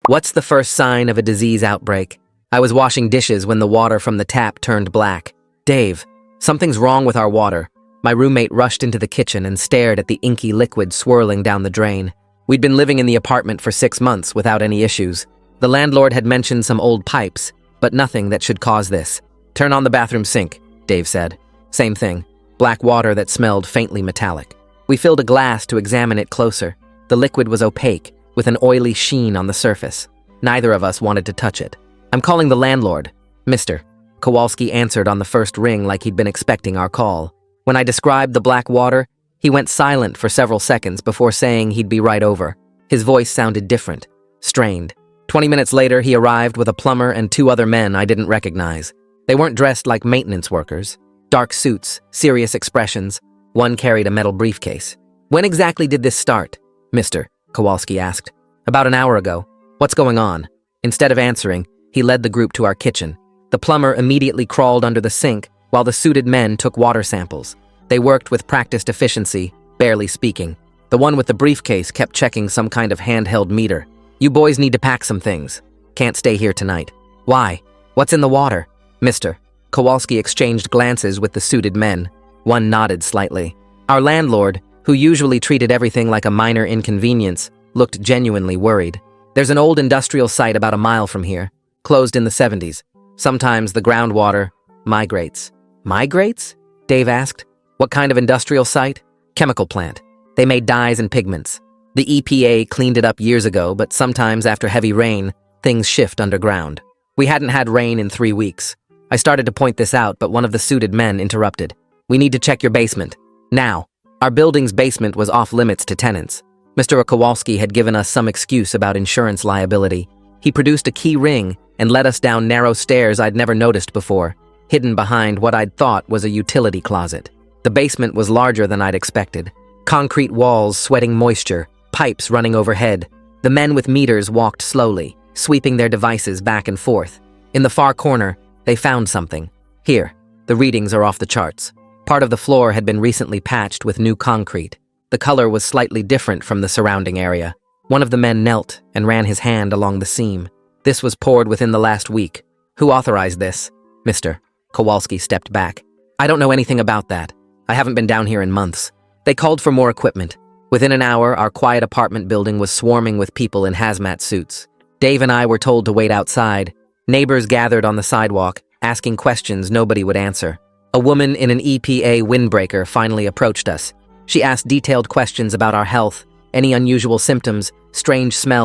What's the first sign of a disease outbreak? I was washing dishes when the water from the tap turned black. Dave, something's wrong with our water. My roommate rushed into the kitchen and stared at the inky liquid swirling down the drain. We'd been living in the apartment for 6 months without any issues. The landlord had mentioned some old pipes, but nothing that should cause this. Turn on the bathroom sink, Dave said. Same thing, black water that smelled faintly metallic. We filled a glass to examine it closer. The liquid was opaque, with an oily sheen on the surface. Neither of us wanted to touch it. I'm calling the landlord. Mr. Kowalski answered on the first ring like he'd been expecting our call. When I described the black water, he went silent for several seconds before saying he'd be right over. His voice sounded different, strained. 20 minutes later, he arrived with a plumber and 2 other men I didn't recognize. They weren't dressed like maintenance workers. Dark suits, serious expressions. One carried a metal briefcase. When exactly did this start? Mr. Kowalski asked. About an hour ago. What's going on? Instead of answering, he led the group to our kitchen. The plumber immediately crawled under the sink while the suited men took water samples. They worked with practiced efficiency, barely speaking. The one with the briefcase kept checking some kind of handheld meter. You boys need to pack some things. Can't stay here tonight. Why? What's in the water? Mr. Kowalski exchanged glances with the suited men. One nodded slightly. Our landlord, who usually treated everything like a minor inconvenience, looked genuinely worried. There's an old industrial site about a mile from here, closed in the 70s. Sometimes the groundwater migrates. Migrates? Dave asked. What kind of industrial site? Chemical plant. They made dyes and pigments. The EPA cleaned it up years ago, but sometimes after heavy rain, things shift underground. We hadn't had rain in 3 weeks. I started to point this out, but one of the suited men interrupted. We need to check your basement. Now. Our building's basement was off limits to tenants. Mr. Kowalski had given us some excuse about insurance liability. He produced a key ring and led us down narrow stairs I'd never noticed before, hidden behind what I'd thought was a utility closet. The basement was larger than I'd expected. Concrete walls sweating moisture, pipes running overhead. The men with meters walked slowly, sweeping their devices back and forth. In the far corner, they found something. Here, the readings are off the charts. Part of the floor had been recently patched with new concrete. The color was slightly different from the surrounding area. One of the men knelt and ran his hand along the seam. This was poured within the last week. Who authorized this? Mr. Kowalski stepped back. I don't know anything about that. I haven't been down here in months. They called for more equipment. Within an hour, our quiet apartment building was swarming with people in hazmat suits. Dave and I were told to wait outside. Neighbors gathered on the sidewalk, asking questions nobody would answer. A woman in an EPA windbreaker finally approached us. She asked detailed questions about our health, any unusual symptoms, strange smells,